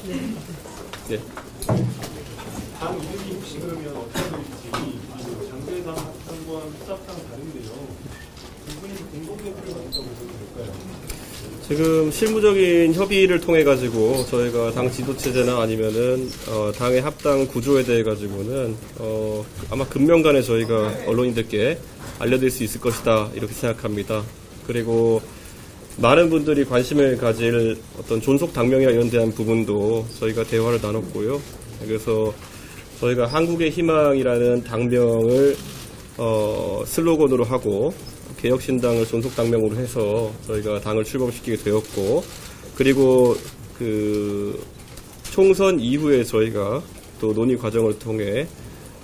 네. 네. 당 이름이 혹시 그러면 어떻게 될지 장대당 합당과 수합당 다른데요. 두 분이 공동대표를 만든다고 보면 될까요? 지금 실무적인 협의를 통해 가지고 저희가 당 지도체제나 아니면은 당의 합당 구조에 대해 가지고는 아마 금명간에 저희가 언론인들께 알려드릴 수 있을 것이다 이렇게 생각합니다. 그리고 많은 분들이 관심을 가질 어떤 존속 당명이나 이런 대한 부분도 저희가 대화를 나눴고요. 그래서 저희가 한국의 희망이라는 당명을 슬로건으로 하고 개혁신당을 존속당명으로 해서 저희가 당을 출범시키게 되었고, 그리고 그 총선 이후에 저희가 또 논의 과정을 통해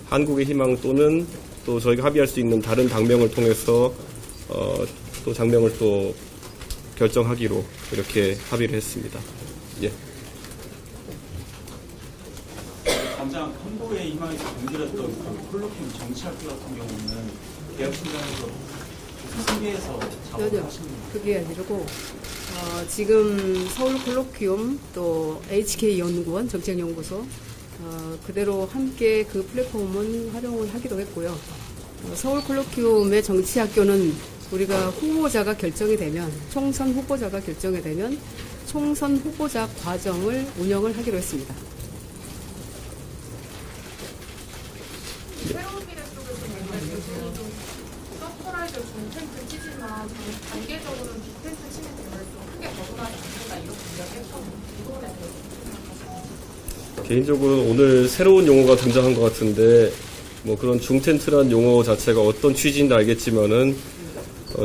한국의 희망 또는 또 저희가 합의할 수 있는 다른 당명을 통해서 또 당명을 또 결정하기로 이렇게 합의를 했습니다. 예. 당장 한국의 희망에서 공들였던 그 콜로키움 정치학교 같은 경우는 개혁신당에서 승계해서 작업하시는 그게 아니고 지금 서울 콜로키움 또 HK연구원 정책연구소 그대로 함께 그 플랫폼은 활용을 하기도 했고요. 서울 콜로키움의 정치학교는 우리가 후보자가 결정이 되면 총선 후보자가 결정이 되면 총선 후보자 과정을 운영을 하기로 했습니다. 새로운 미래 쪽에서 좀 서프라이즈 중텐트 치지만 단계적으로는 빅텐트 치는 경우를 좀 크게 벗어나지 않는다 이렇게 이야기했거든요. 이거에 대해서 생각하시나요? 개인적으로 오늘 새로운 용어가 등장한 것 같은데 뭐 그런 중텐트란 용어 자체가 어떤 취지인지 알겠지만은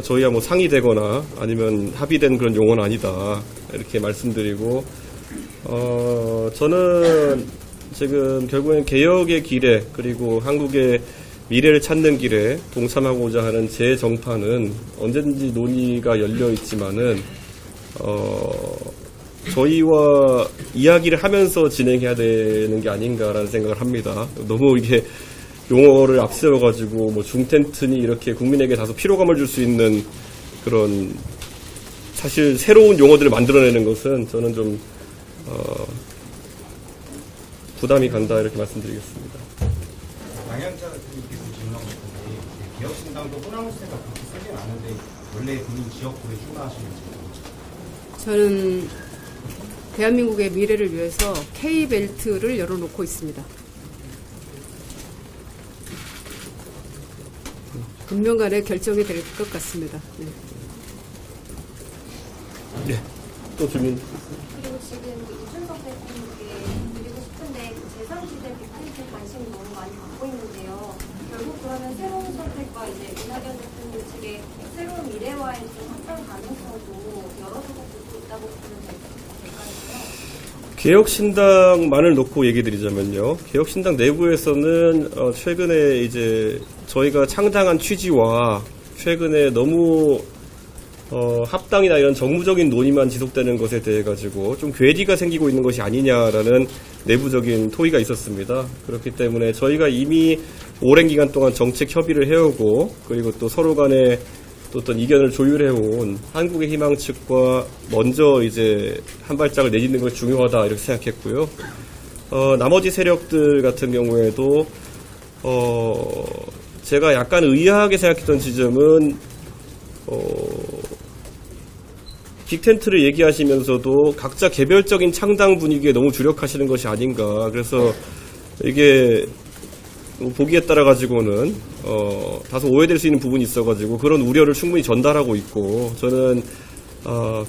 저희야 뭐 상의되거나 아니면 합의된 그런 용어는 아니다 이렇게 말씀드리고 저는 지금 결국엔 개혁의 길에 그리고 한국의 미래를 찾는 길에 동참하고자 하는 제 정파는 언제든지 논의가 열려 있지만은 저희와 이야기를 하면서 진행해야 되는 게 아닌가라는 생각을 합니다. 너무 이게 용어를 앞세워가지고 뭐 중텐트니 이렇게 국민에게 다소 피로감을 줄 수 있는 그런 사실 새로운 용어들을 만들어내는 것은 저는 좀 부담이 간다 이렇게 말씀드리겠습니다. 양양자 대표님께서 질문하고 싶은데 개혁신당도 호남세가 그렇게 세진 않은데 원래 본인 지역구에 출마하시는지. 저는 대한민국의 미래를 위해서 K벨트를 열어놓고 있습니다. 금명간에 결정이 될 것 같습니다. 네. 예. 또 질문. 그리고 지금 이준석 대표님께 드리고 싶은데 제3지대 빅텐트 관심이 너무 많이 갖고 있는데요. 결국 그러면 새로운 선택과 이제 이낙연 대표님 측의 새로운 미래와의 좀 합당 가능성도 열어두고 있다고 보면 될까요? 개혁신당만을 놓고 얘기 드리자면요. 개혁신당 내부에서는 최근에 이제 저희가 창당한 취지와 최근에 너무 합당이나 이런 정무적인 논의만 지속되는 것에 대해 가지고 좀 괴리가 생기고 있는 것이 아니냐라는 내부적인 토의가 있었습니다. 그렇기 때문에 저희가 이미 오랜 기간 동안 정책 협의를 해오고 그리고 또 서로 간에 또 어떤 이견을 조율해온 한국의 희망 측과 먼저 이제 한 발짝을 내딛는 것이 중요하다 이렇게 생각했고요. 나머지 세력들 같은 경우에도 제가 약간 의아하게 생각했던 지점은 빅텐트를 얘기하시면서도 각자 개별적인 창당 분위기에 너무 주력하시는 것이 아닌가. 그래서 이게 보기에 따라 가지고는 다소 오해될 수 있는 부분이 있어가지고 그런 우려를 충분히 전달하고 있고 저는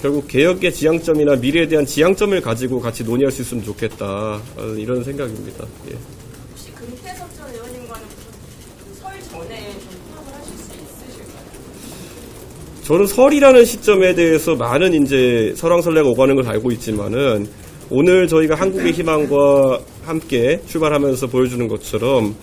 결국 개혁의 지향점이나 미래에 대한 지향점을 가지고 같이 논의할 수 있으면 좋겠다 이런 생각입니다. 예. 혹시 금태섭 전 의원님과는 설 전에 좀 파악을 하실 수 있으실까요? 저는 설이라는 시점에 대해서 많은 이제 설왕설래가 오가는 걸 알고 있지만은 오늘 저희가 한국의 희망과 함께 출발하면서 보여주는 것처럼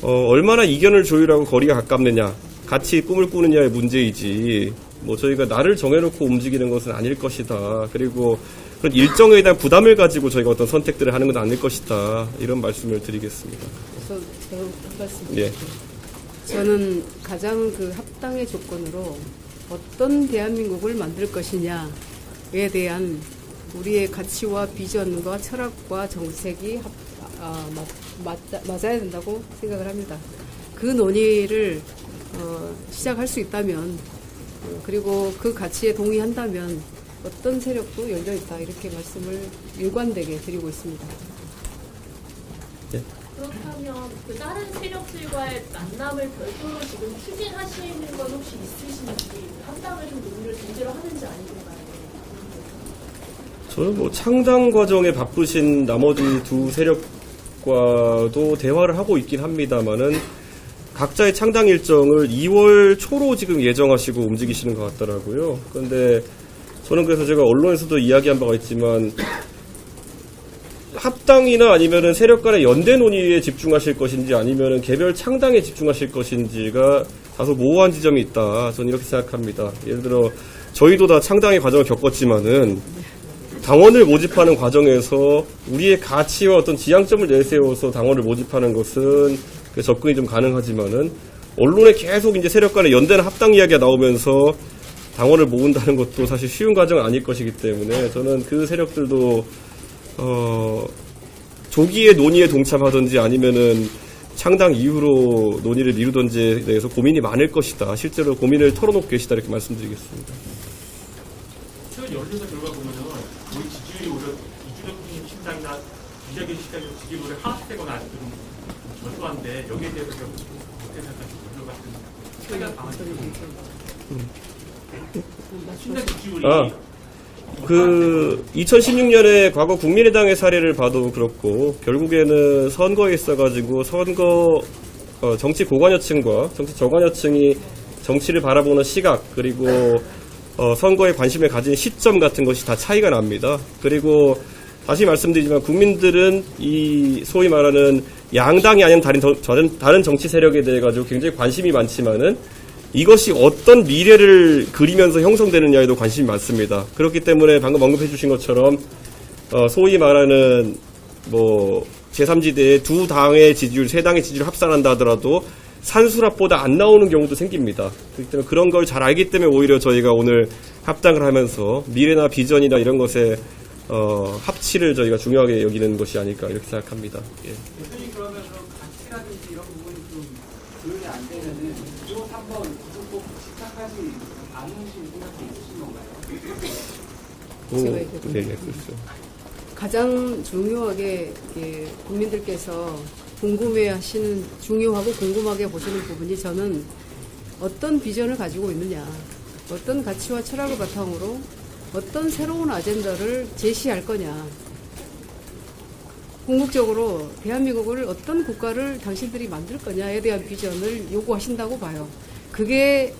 얼마나 이견을 조율하고 거리가 가깝느냐, 같이 꿈을 꾸느냐의 문제이지, 뭐 저희가 나를 정해놓고 움직이는 것은 아닐 것이다. 그리고 그런 일정에 대한 부담을 가지고 저희가 어떤 선택들을 하는 건 아닐 것이다. 이런 말씀을 드리겠습니다. 저 말씀. 예. 저는 가장 그 합당의 조건으로 어떤 대한민국을 만들 것이냐에 대한 우리의 가치와 비전과 철학과 정책이 맞아야 된다고 생각을 합니다. 그 논의를 시작할 수 있다면 그리고 그 가치에 동의한다면 어떤 세력도 열려있다 이렇게 말씀을 일관되게 드리고 있습니다. 그렇다면 그 다른 세력들과의 만남을 별도로 지금 추진하시는 건 혹시 있으신지 합당을 좀 논의를 전제로 하는지 아니신가요? 저는 뭐 창당 과정에 바쁘신 나머지 두 세력과도 대화를 하고 있긴 합니다만은 각자의 창당 일정을 2월 초로 지금 예정하시고 움직이시는 것 같더라고요. 그런데 저는 그래서 제가 언론에서도 이야기한 바가 있지만 합당이나 아니면은 세력 간의 연대 논의에 집중하실 것인지 아니면은 개별 창당에 집중하실 것인지가 다소 모호한 지점이 있다. 저는 이렇게 생각합니다. 예를 들어 저희도 다 창당의 과정을 겪었지만은 당원을 모집하는 과정에서 우리의 가치와 어떤 지향점을 내세워서 당원을 모집하는 것은 접근이 좀 가능하지만은 언론에 계속 이제 세력 간의 연대나 합당 이야기가 나오면서 당원을 모은다는 것도 사실 쉬운 과정은 아닐 것이기 때문에 저는 그 세력들도 조기에 논의에 동참하든지 아니면은 창당 이후로 논의를 미루든지에 대해서 고민이 많을 것이다. 실제로 고민을 털어놓고 계시다 이렇게 말씀드리겠습니다. 최근 여론조사 결과 보면은 우리 지지율이 오히려 이준석 신당이나 이재명 신당이 지지율이 하락되거나 아직도 좀 저조한데 여기에 대해서 어떻게 생각하시고 오늘 같은 최근 방안이 신당 지지율이 2016년에 과거 국민의당의 사례를 봐도 그렇고 결국에는 선거에 있어가지고 정치 고관여층과 정치 저관여층이 정치를 바라보는 시각 그리고 선거에 관심을 가진 시점 같은 것이 다 차이가 납니다. 그리고 다시 말씀드리지만 국민들은 이 소위 말하는 양당이 아닌 다른 정치 세력에 대해 가지고 굉장히 관심이 많지만은 이것이 어떤 미래를 그리면서 형성되느냐에도 관심이 많습니다. 그렇기 때문에 방금 언급해 주신 것처럼 소위 말하는 뭐 제3지대의 두 당의 지지율, 세 당의 지지율을 합산한다 하더라도 산수랍보다 안 나오는 경우도 생깁니다. 그렇기 때문에 그런 걸 잘 알기 때문에 오히려 저희가 오늘 합당을 하면서 미래나 비전이나 이런 것에 합치를 저희가 중요하게 여기는 것이 아닐까 이렇게 생각합니다. 예. 대표님 그러면 가치라든지 이런 부분이 좀 조율이 안 되면은 2호 3번 꼭 시작하지 않으실 생각이 있으신 건가요? 제가 네, 그렇죠. 가장 중요하게 국민들께서 궁금해하시는 중요하고 궁금하게 보시는 부분이 저는 어떤 비전을 가지고 있느냐, 어떤 가치와 철학을 바탕으로 어떤 새로운 아젠다를 제시할 거냐. 궁극적으로 대한민국을 어떤 국가를 당신들이 만들 거냐에 대한 비전을 요구하신다고 봐요. 그게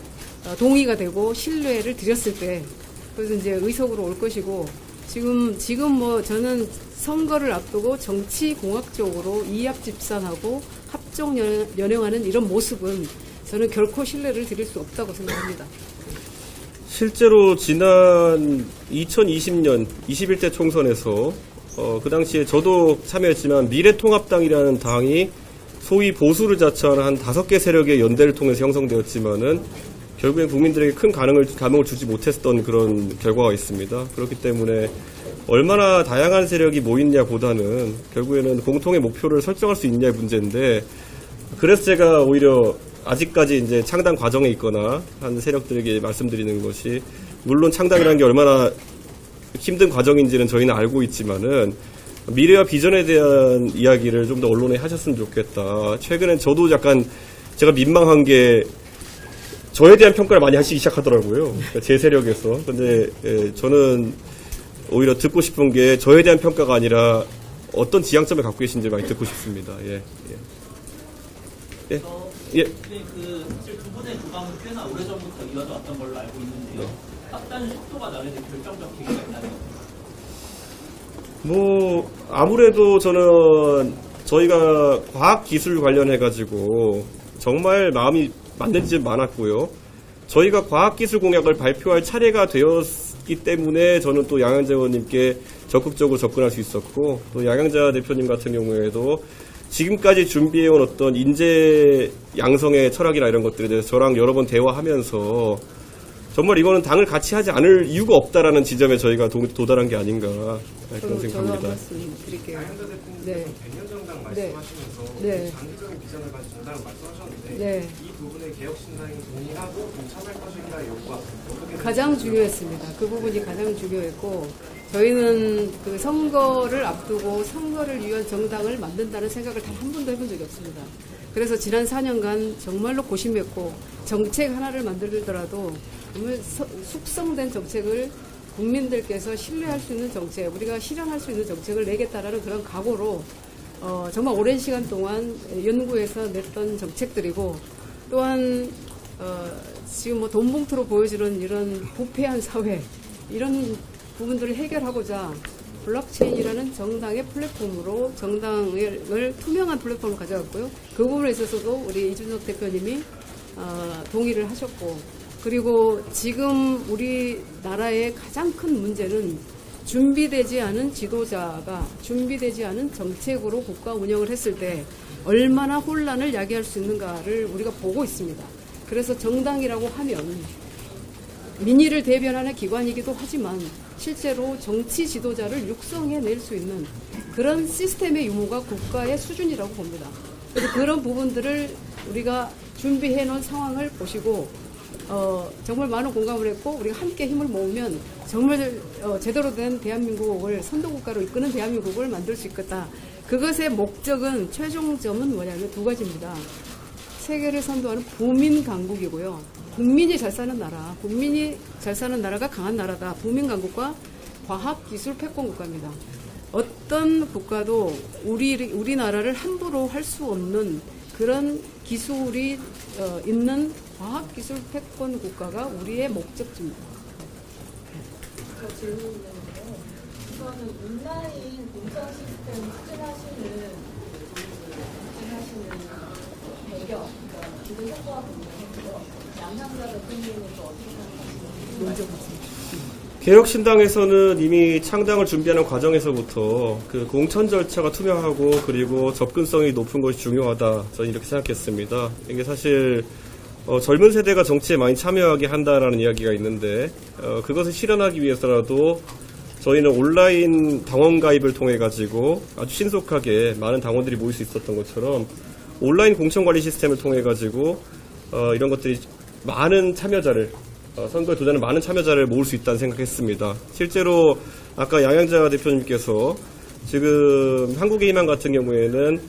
동의가 되고 신뢰를 드렸을 때, 그래서 이제 의석으로 올 것이고, 지금 뭐 저는 선거를 앞두고 정치 공학적으로 이합집산하고 합종 연영하는 이런 모습은 저는 결코 신뢰를 드릴 수 없다고 생각합니다. 실제로 지난 2020년 21대 총선에서 그 당시에 저도 참여했지만 미래통합당이라는 당이 소위 보수를 자처하는 한 5개 세력의 연대를 통해서 형성되었지만은 결국엔 국민들에게 큰 감흥을 주지 못했던 그런 결과가 있습니다. 그렇기 때문에 얼마나 다양한 세력이 모이냐 보다는 결국에는 공통의 목표를 설정할 수 있냐의 문제인데, 그래서 제가 오히려 아직까지 이제 창당 과정에 있거나 한 세력들에게 말씀드리는 것이, 물론 창당이라는 게 얼마나 힘든 과정인지는 저희는 알고 있지만은 미래와 비전에 대한 이야기를 좀 더 언론에 하셨으면 좋겠다. 최근엔 저도 약간 제가 민망한 게 저에 대한 평가를 많이 하시기 시작하더라고요. 그러니까 제 세력에서. 근데 저는 오히려 듣고 싶은 게 저에 대한 평가가 아니라 어떤 지향점을 갖고 계신지 많이 듣고 싶습니다. 예. 근데 사실 두 분의 주방은 꽤나 오래전부터 이어져 왔던 걸로 알고 있는데요. 합당 속도가 나는 결정적 계기가 있나요? 뭐 아무래도 저는 저희가 과학기술 관련해가지고 정말 마음이 맞는 집 많았고요. 저희가 과학기술 공약을 발표할 차례가 되었기 때문에 저는 또 양양자 의원님께 적극적으로 접근할 수 있었고, 또 양양자 대표님 같은 경우에도 지금까지 준비해온 어떤 인재 양성의 철학이나 이런 것들에 대해서 저랑 여러 번 대화하면서 정말 이거는 당을 같이 하지 않을 이유가 없다라는 지점에 저희가 도달한 게 아닌가 그런 저도 한 생각합니다. 말씀 드릴게요. 양현자 대표님 네. 100년 정당 네. 말씀하시면서 네. 장기적인 비전을 가진 정당을 말씀하셨는데 네. 이 부분에 개혁신당이 동의하고 동참할 것인가의 요구가 어떻게 가장 중요했습니다. 그 부분이 가장 중요했고 저희는 그 선거를 앞두고 선거를 위한 정당을 만든다는 생각을 단 한 번도 해본 적이 없습니다. 그래서 지난 4년간 정말로 고심했고 정책 하나를 만들더라도 정말 숙성된 정책을 국민들께서 신뢰할 수 있는 정책, 우리가 실현할 수 있는 정책을 내겠다라는 그런 각오로 정말 오랜 시간 동안 연구해서 냈던 정책들이고 또한 지금 뭐 돈봉투로 보여지는 이런 부패한 사회 이런 부분들을 해결하고자 블록체인이라는 정당의 플랫폼으로 정당을 투명한 플랫폼을 가져갔고요. 그 부분에 있어서도 우리 이준석 대표님이 동의를 하셨고 그리고 지금 우리나라의 가장 큰 문제는 준비되지 않은 지도자가 준비되지 않은 정책으로 국가 운영을 했을 때 얼마나 혼란을 야기할 수 있는가를 우리가 보고 있습니다. 그래서 정당이라고 하면 민의를 대변하는 기관이기도 하지만 실제로 정치 지도자를 육성해낼 수 있는 그런 시스템의 유무가 국가의 수준이라고 봅니다. 그래서 그런 부분들을 우리가 준비해 놓은 상황을 보시고 정말 많은 공감을 했고 우리가 함께 힘을 모으면 정말 제대로 된 대한민국을 선도국가로 이끄는 대한민국을 만들 수 있겠다. 그것의 목적은 최종점은 뭐냐면 두 가지입니다. 세계를 선도하는 부민 강국이고요. 국민이 잘 사는 나라, 국민이 잘 사는 나라가 강한 나라다. 부민 강국과 과학기술 패권 국가입니다. 어떤 국가도 우리나라를 함부로 할 수 없는 그런 기술이 있는 과학기술 패권 국가가 우리의 목적지입니다. 저 질문인데요. 이거는 온라인 공천 시스템 추진하시는 배경, 그러니까 기존 선거와 관련해서 양상자 대표님은 또 어떻게 생각하시나요? 개혁신당에서는 이미 창당을 준비하는 과정에서부터 그 공천 절차가 투명하고 그리고 접근성이 높은 것이 중요하다. 저는 이렇게 생각했습니다. 이게 사실 젊은 세대가 정치에 많이 참여하게 한다라는 이야기가 있는데 그것을 실현하기 위해서라도 저희는 온라인 당원 가입을 통해 가지고 아주 신속하게 많은 당원들이 모일 수 있었던 것처럼 온라인 공천관리 시스템을 통해 가지고 이런 것들이 많은 참여자를 선거에 도전하는 많은 참여자를 모을 수 있다는 생각했습니다. 실제로 아까 양양자 대표님께서 지금 한국의 희망 같은 경우에는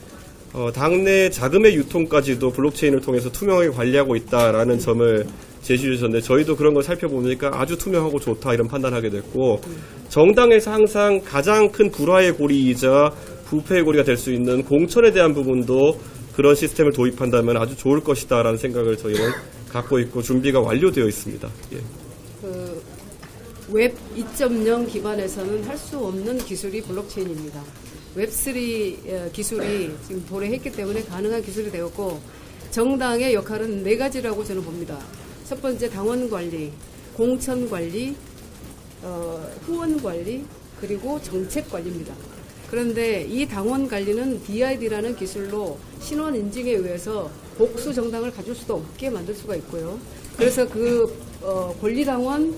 당내 자금의 유통까지도 블록체인을 통해서 투명하게 관리하고 있다라는 점을 제시해 주셨는데 저희도 그런 걸 살펴보니까 아주 투명하고 좋다 이런 판단하게 됐고 정당에서 항상 가장 큰 불화의 고리이자 부패의 고리가 될 수 있는 공천에 대한 부분도 그런 시스템을 도입한다면 아주 좋을 것이다라는 생각을 저희는 갖고 있고 준비가 완료되어 있습니다. 예. 웹 2.0 기반에서는 할 수 없는 기술이 블록체인입니다. 웹3 기술이 지금 도래했기 때문에 가능한 기술이 되었고 정당의 역할은 네 가지라고 저는 봅니다. 첫 번째 당원 관리, 공천 관리, 후원 관리, 그리고 정책 관리입니다. 그런데 이 당원 관리는 DID라는 기술로 신원 인증에 의해서 복수 정당을 가질 수도 없게 만들 수가 있고요. 그래서 그 권리당원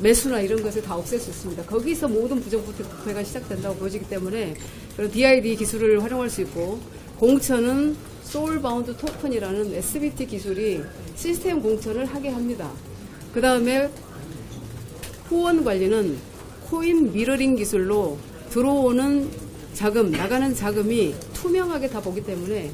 매수나 이런 것을 다 없앨 수 있습니다. 거기서 모든 부정부패가 시작된다고 보여지기 때문에 그런 DID 기술을 활용할 수 있고 공천은 소울바운드 토큰이라는 SBT 기술이 시스템 공천을 하게 합니다. 그 다음에 후원 관리는 코인 미러링 기술로 들어오는 자금, 나가는 자금이 투명하게 다 보기 때문에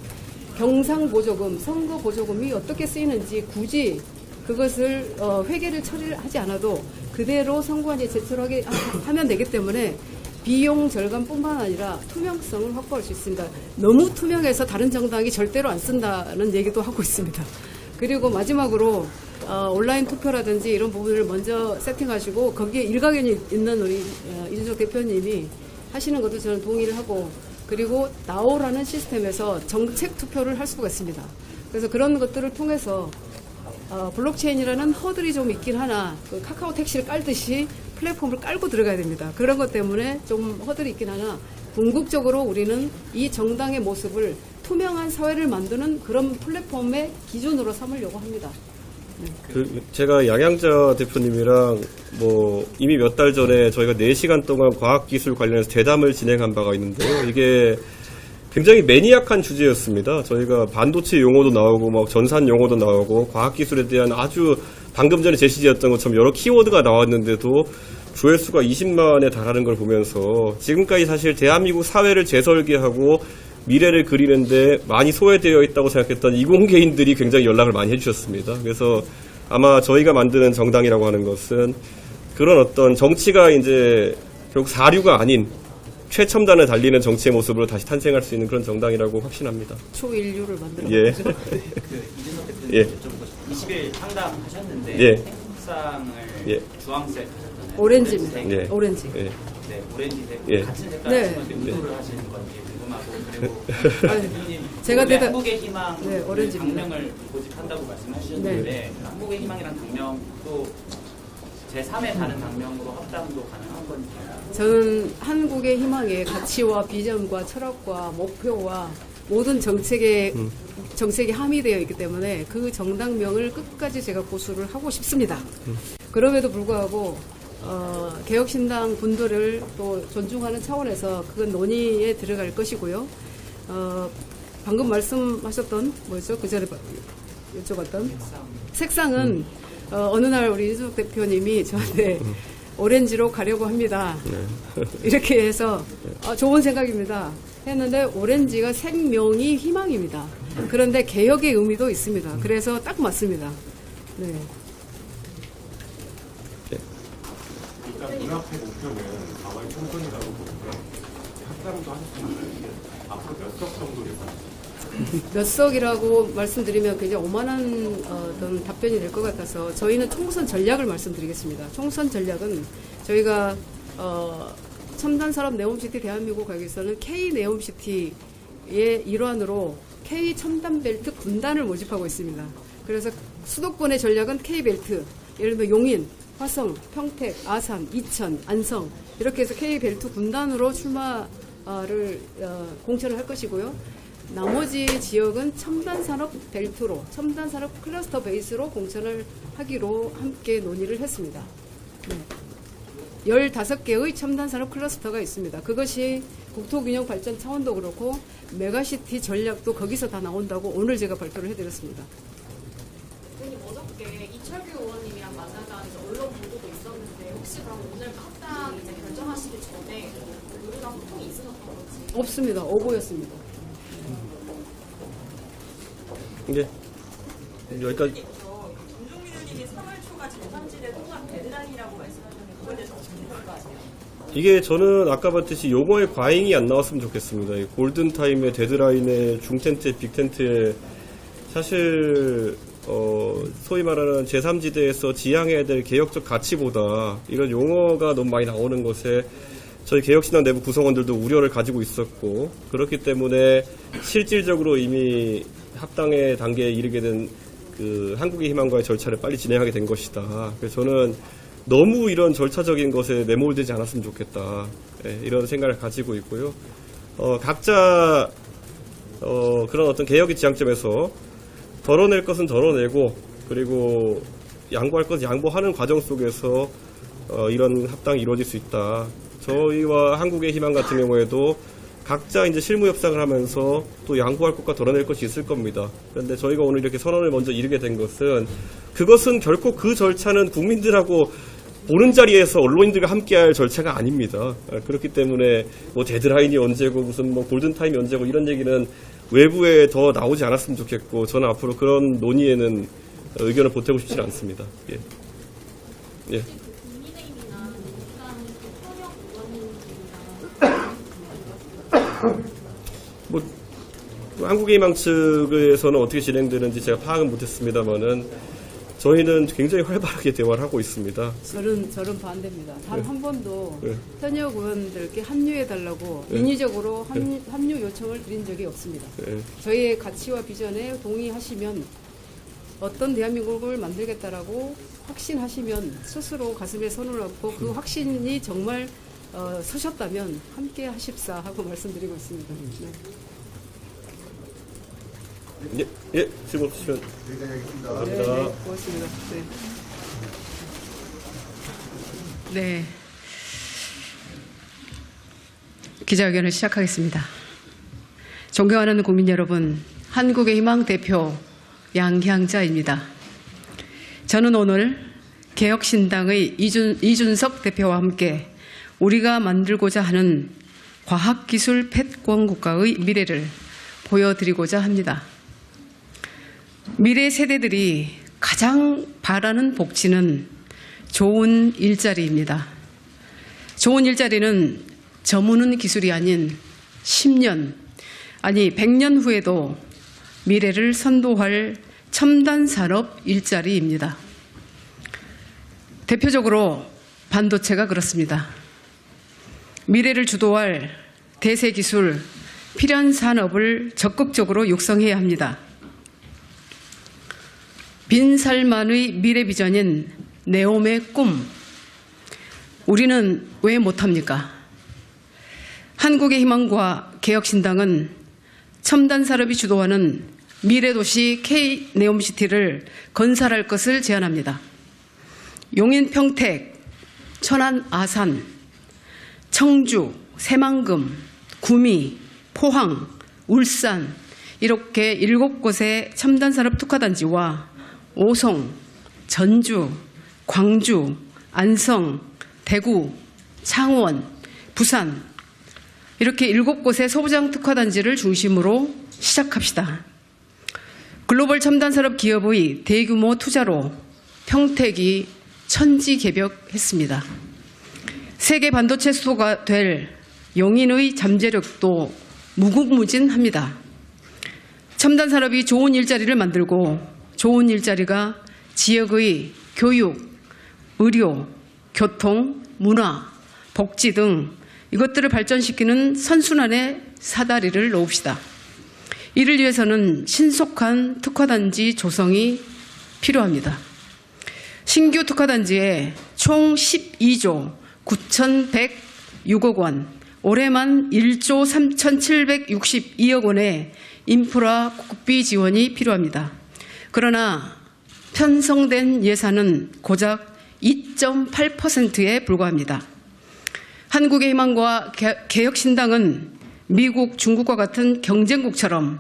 경상보조금, 선거보조금이 어떻게 쓰이는지 굳이 그것을 회계를 처리하지 않아도 그대로 선관위에 제출하게 하면 되기 때문에 비용 절감뿐만 아니라 투명성을 확보할 수 있습니다. 너무 투명해서 다른 정당이 절대로 안 쓴다는 얘기도 하고 있습니다. 그리고 마지막으로 온라인 투표라든지 이런 부분을 먼저 세팅하시고 거기에 일가견이 있는 우리 이준석 대표님이 하시는 것도 저는 동의를 하고 그리고 나오라는 시스템에서 정책 투표를 할 수가 있습니다. 그래서 그런 것들을 통해서 블록체인이라는 허들이 좀 있긴 하나 그 카카오 택시를 깔듯이 플랫폼을 깔고 들어가야 됩니다. 그런 것 때문에 좀 허들이 있긴 하나 궁극적으로 우리는 이 정당의 모습을 투명한 사회를 만드는 그런 플랫폼의 기준으로 삼으려고 합니다. 제가 양양자 대표님이랑 이미 몇 달 전에 저희가 4시간 동안 과학기술 관련해서 대담을 진행한 바가 있는데요. 이게 굉장히 매니악한 주제였습니다. 저희가 반도체 용어도 나오고 전산 용어도 나오고 과학기술에 대한 아주 방금 전에 제시되었던 것처럼 여러 키워드가 나왔는데도 조회수가 20만에 달하는 걸 보면서 지금까지 사실 대한민국 사회를 재설계하고 미래를 그리는데 많이 소외되어 있다고 생각했던 이공계인들이 굉장히 연락을 많이 해주셨습니다. 그래서 아마 저희가 만드는 정당이라고 하는 것은 그런 어떤 정치가 이제 결국 사류가 아닌 최첨단을 달리는 정치의 모습으로 다시 탄생할 수 있는 그런 정당이라고 확신합니다. 초인류를 만들어 예. 보죠. 이준석 대표님 예. 여쭤보고 싶어요. 20일 상담하셨는데 예. 색상을 예. 주황색 하셨잖아요. 오렌지입니다. 오렌지색. 예. 오렌지. 예. 네, 오렌지색 예. 같은 색깔 네. 하시는데 의도를 하시는 건지 궁금하고 그리고 아니, 대표님 제가 올해 대답- 한국의 희망 네, 오렌지입니다. 당명을 고집한다고 말씀하셨는데 네. 한국의 희망이란 당명도 제3의 다른 당명으로 합당도 가능한 건지 저는 한국의 희망의 가치와 비전과 철학과 목표와 모든 정책에 함의되어 있기 때문에 그 정당명을 끝까지 제가 고수를 하고 싶습니다. 그럼에도 불구하고 개혁신당 분들을 또 존중하는 차원에서 그건 논의에 들어갈 것이고요. 방금 말씀하셨던 뭐였죠? 그 전에 여쭤봤던 색상은 어느 날 우리 이준석 대표님이 저한테 오렌지로 가려고 합니다. 이렇게 해서 좋은 생각입니다. 했는데 오렌지가 생명이 희망입니다. 그런데 개혁의 의미도 있습니다. 그래서 딱 맞습니다. 네. 일단 눈앞의 목표는 4월 총선이라고 보는데 합당도 하셨으면 앞으로 몇 석 정도 예상하세요? 몇 석이라고 말씀드리면 굉장히 오만한 어떤 답변이 될 것 같아서 저희는 총선 전략을 말씀드리겠습니다. 총선 전략은 저희가 첨단산업 네옴시티 대한민국에서는 K네옴시티의 일환으로 K첨단벨트 군단을 모집하고 있습니다. 그래서 수도권의 전략은 K벨트, 예를 들면 용인, 화성, 평택, 아산, 이천, 안성 이렇게 해서 K벨트 군단으로 출마를 공천을 할 것이고요. 나머지 지역은 첨단산업 벨트로, 첨단산업 클러스터 베이스로 공천을 하기로 함께 논의를 했습니다. 네. 15개의 첨단산업 클러스터가 있습니다. 그것이 국토균형 발전 차원도 그렇고 메가시티 전략도 거기서 다 나온다고 오늘 제가 발표를 해드렸습니다. 대표님 어저께 이철규 의원님이랑 만나자면서 언론 보도도 있었는데 혹시 그럼 오늘 합당 이제 결정하시기 전에 누구랑 소통이 있으셨던 건지? 없습니다. 오보였습니다. 이제 여기까지. 김종민 의원님이 3월 초가 제3지대 통합 데드라인이라고 말씀하셨는데 그거에 대해서 어떻게 생각하세요? 이게 저는 아까 봤듯이 용어의 과잉이 안 나왔으면 좋겠습니다. 이 골든타임의 데드라인의 중텐트에 빅텐트에 사실 소위 말하는 제3지대에서 지향해야 될 개혁적 가치보다 이런 용어가 너무 많이 나오는 것에 저희 개혁신당 내부 구성원들도 우려를 가지고 있었고 그렇기 때문에 실질적으로 이미 합당의 단계에 이르게 된 그 한국의 희망과의 절차를 빨리 진행하게 된 것이다. 그래서 저는 너무 이런 절차적인 것에 내몰되지 않았으면 좋겠다. 예, 이런 생각을 가지고 있고요. 각자 그런 어떤 개혁의 지향점에서 덜어낼 것은 덜어내고 그리고 양보할 것은 양보하는 과정 속에서 이런 합당이 이루어질 수 있다. 저희와 한국의 희망 같은 경우에도 각자 이제 실무 협상을 하면서 또 양보할 것과 덜어낼 것이 있을 겁니다. 그런데 저희가 오늘 이렇게 선언을 먼저 이루게 된 것은 그것은 결코 그 절차는 국민들하고 보는 자리에서 언론인들과 함께할 절차가 아닙니다. 그렇기 때문에 뭐 데드라인이 언제고 무슨 뭐 골든타임이 언제고 이런 얘기는 외부에 더 나오지 않았으면 좋겠고 저는 앞으로 그런 논의에는 의견을 보태고 싶지는 않습니다. 예. 예. 국민의힘이나 민주당 현역 의원님들이랑 뭐 한국의 희망 측에서는 어떻게 진행되는지 제가 파악은 못했습니다만은 저희는 굉장히 활발하게 대화를 하고 있습니다. 저는 반대입니다. 단 한 번도 네. 현역 의원들께 합류해달라고 네. 인위적으로 네. 합류 요청을 드린 적이 없습니다. 예. 저희의 가치와 비전에 동의하시면 어떤 대한민국을 만들겠다라고 확신하시면 스스로 가슴에 손을 얹고 그 확신이 정말 서셨다면 함께 하십사 하고 말씀드리고 있습니다. 네. 예, 질문 없으시면 감사합니다. 네, 고맙습니다. 네. 기자회견을 시작하겠습니다. 존경하는 국민 여러분, 한국의 희망 대표 양향자입니다. 저는 오늘 개혁신당의 이준석 대표와 함께 우리가 만들고자 하는 과학기술 패권 국가의 미래를 보여드리고자 합니다. 미래 세대들이 가장 바라는 복지는 좋은 일자리입니다. 좋은 일자리는 저무는 기술이 아닌 10년, 아니 100년 후에도 미래를 선도할 첨단 산업 일자리입니다. 대표적으로 반도체가 그렇습니다. 미래를 주도할 대세 기술, 필연 산업을 적극적으로 육성해야 합니다. 빈살만의 미래 비전인 네옴의 꿈, 우리는 왜 못합니까? 한국의 희망과 개혁신당은 첨단 산업이 주도하는 미래도시 K-네옴시티를 건설할 것을 제안합니다. 용인 평택, 천안 아산, 청주, 새만금, 구미, 포항, 울산 이렇게 7곳의 첨단산업 특화단지와 오송, 전주, 광주, 안성, 대구, 창원, 부산 이렇게 7곳의 소부장 특화단지를 중심으로 시작합시다. 글로벌 첨단산업 기업의 대규모 투자로 평택이 천지개벽했습니다. 세계 반도체 수도가 될 용인의 잠재력도 무궁무진합니다. 첨단 산업이 좋은 일자리를 만들고 좋은 일자리가 지역의 교육, 의료, 교통, 문화, 복지 등 이것들을 발전시키는 선순환의 사다리를 놓읍시다. 이를 위해서는 신속한 특화단지 조성이 필요합니다. 신규 특화단지에 총 12조 9,106억 원, 올해만 1조 3,762억 원의 인프라 국비 지원이 필요합니다. 그러나 편성된 예산은 고작 2.8%에 불과합니다. 한국의 희망과 개혁신당은 미국, 중국과 같은 경쟁국처럼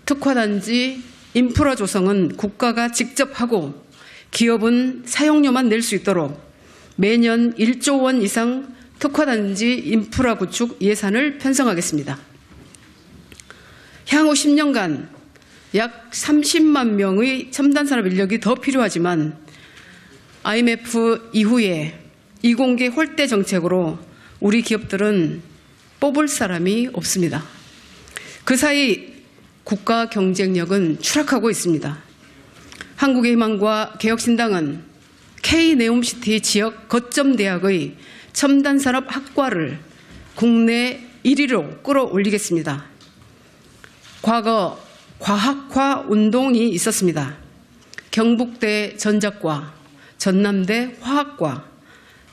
특화단지 인프라 조성은 국가가 직접 하고 기업은 사용료만 낼 수 있도록 매년 1조 원 이상 특화단지 인프라 구축 예산을 편성하겠습니다. 향후 10년간 약 30만 명의 첨단산업 인력이 더 필요하지만 IMF 이후에 이공계 홀대 정책으로 우리 기업들은 뽑을 사람이 없습니다. 그 사이 국가 경쟁력은 추락하고 있습니다. 한국의 희망과 개혁신당은 K-네옴시티 지역 거점 대학의 첨단산업 학과를 국내 1위로 끌어올리겠습니다. 과거 과학화 운동이 있었습니다. 경북대 전작과, 전남대 화학과,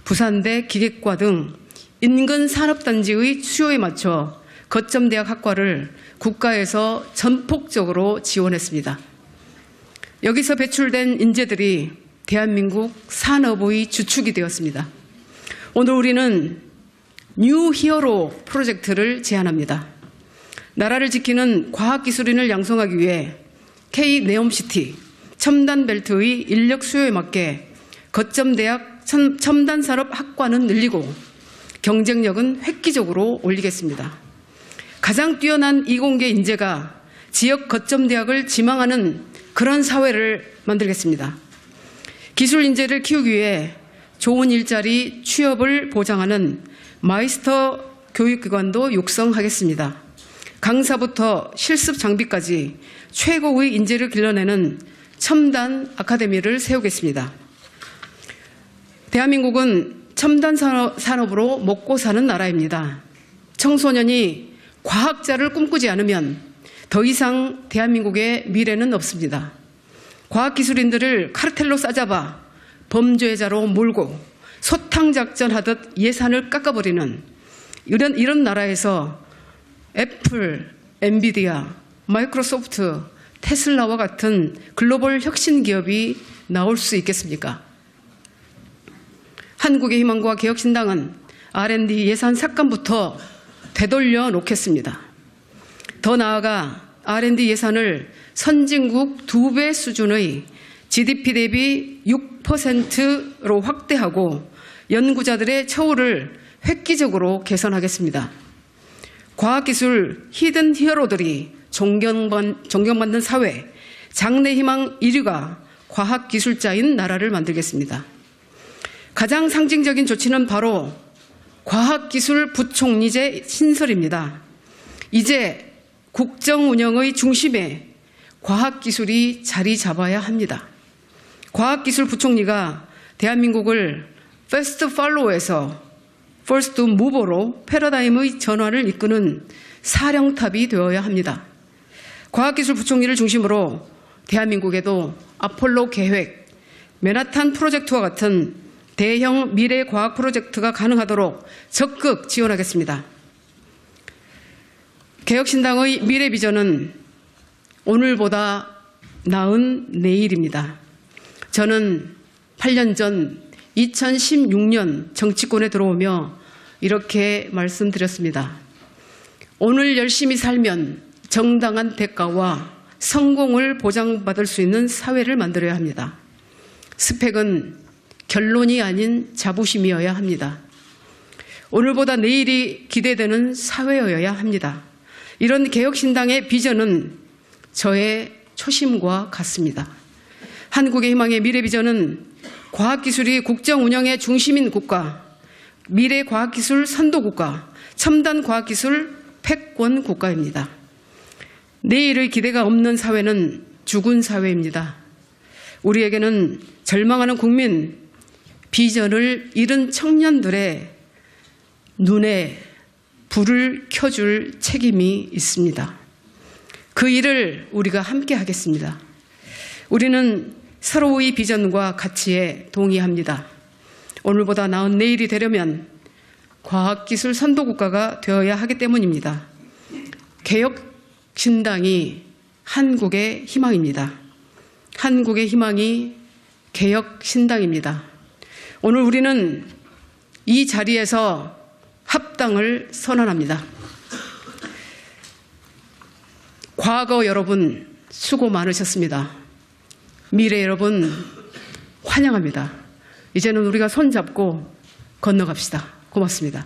부산대 기계과 등 인근 산업단지의 수요에 맞춰 거점대학 학과를 국가에서 전폭적으로 지원했습니다. 여기서 배출된 인재들이 대한민국 산업의 주축이 되었습니다. 오늘 우리는 뉴 히어로 프로젝트를 제안합니다. 나라를 지키는 과학기술인을 양성하기 위해 K-네옴시티 첨단벨트의 인력 수요에 맞게 거점대학 첨단산업 학과는 늘리고 경쟁력은 획기적으로 올리겠습니다. 가장 뛰어난 이공계 인재가 지역 거점대학을 지망하는 그런 사회를 만들겠습니다. 기술 인재를 키우기 위해 좋은 일자리 취업을 보장하는 마이스터 교육기관도 육성하겠습니다. 강사부터 실습 장비까지 최고의 인재를 길러내는 첨단 아카데미를 세우겠습니다. 대한민국은 첨단 산업으로 먹고 사는 나라입니다. 청소년이 과학자를 꿈꾸지 않으면 더 이상 대한민국의 미래는 없습니다. 과학기술인들을 카르텔로 싸잡아 범죄자로 몰고 소탕작전하듯 예산을 깎아버리는 이런 나라에서 애플, 엔비디아, 마이크로소프트, 테슬라와 같은 글로벌 혁신 기업이 나올 수 있겠습니까? 한국의 희망과 개혁신당은 R&D 예산 삭감부터 되돌려 놓겠습니다. 더 나아가 R&D 예산을 선진국 2배 수준의 GDP 대비 6%로 확대하고 연구자들의 처우를 획기적으로 개선하겠습니다. 과학기술 히든 히어로들이 존경받는 사회, 장래 희망 1위가 과학기술자인 나라를 만들겠습니다. 가장 상징적인 조치는 바로 과학기술부총리제 신설입니다. 이제 국정운영의 중심에 과학기술이 자리 잡아야 합니다. 과학기술부총리가 대한민국을 패스트 팔로우에서 퍼스트 무버로 패러다임의 전환을 이끄는 사령탑이 되어야 합니다. 과학기술부총리를 중심으로 대한민국에도 아폴로 계획, 맨하탄 프로젝트와 같은 대형 미래과학 프로젝트가 가능하도록 적극 지원하겠습니다. 개혁신당의 미래 비전은 오늘보다 나은 내일입니다. 저는 8년 전 2016년 정치권에 들어오며 이렇게 말씀드렸습니다. 오늘 열심히 살면 정당한 대가와 성공을 보장받을 수 있는 사회를 만들어야 합니다. 스펙은 결론이 아닌 자부심이어야 합니다. 오늘보다 내일이 기대되는 사회여야 합니다. 이런 개혁신당의 비전은 저의 초심과 같습니다. 한국의 희망의 미래 비전은 과학기술이 국정운영의 중심인 국가, 미래과학기술 선도국가, 첨단 과학기술 패권 국가입니다. 내일의 기대가 없는 사회는 죽은 사회입니다. 우리에게는 절망하는 국민, 비전을 잃은 청년들의 눈에 불을 켜줄 책임이 있습니다. 그 일을 우리가 함께 하겠습니다. 우리는 서로의 비전과 가치에 동의합니다. 오늘보다 나은 내일이 되려면 과학기술 선도국가가 되어야 하기 때문입니다. 개혁신당이 한국의 희망입니다. 한국의 희망이 개혁신당입니다. 오늘 우리는 이 자리에서 합당을 선언합니다. 과거 여러분 수고 많으셨습니다. 미래 여러분 환영합니다. 이제는 우리가 손잡고 건너갑시다. 고맙습니다.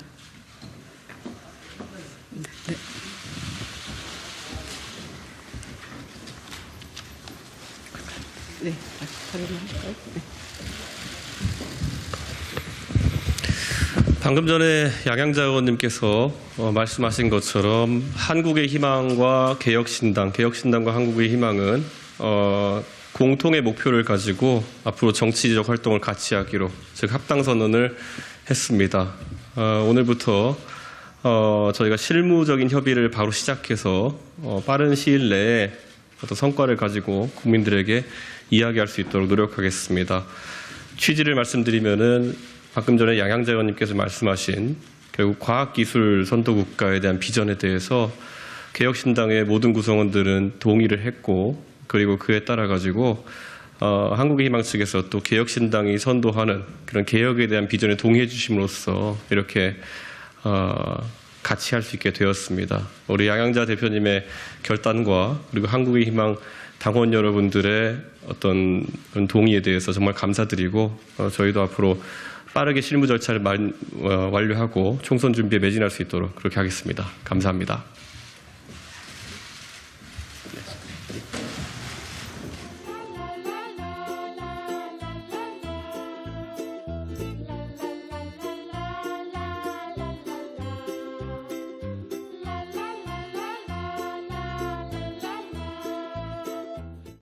네. 방금 전에 양양자 의원님께서 말씀하신 것처럼 한국의 희망과 개혁신당과 한국의 희망은 공통의 목표를 가지고 앞으로 정치적 활동을 같이 하기로, 즉 합당선언을 했습니다. 오늘부터 저희가 실무적인 협의를 바로 시작해서 빠른 시일 내에 어떤 성과를 가지고 국민들에게 이야기할 수 있도록 노력하겠습니다. 취지를 말씀드리면은 방금 전에 양양자 의원님께서 말씀하신 결국 과학기술 선도국가에 대한 비전에 대해서 개혁신당의 모든 구성원들은 동의를 했고, 그리고 그에 따라 가지고 한국의 희망 측에서 또 개혁신당이 선도하는 그런 개혁에 대한 비전에 동의해 주심으로써 이렇게 같이 할 수 있게 되었습니다. 우리 양양자 대표님의 결단과 그리고 한국의 희망 당원 여러분들의 어떤 동의에 대해서 정말 감사드리고, 저희도 앞으로 빠르게 실무 절차를 완료하고 총선 준비에 매진할 수 있도록 그렇게 하겠습니다. 감사합니다.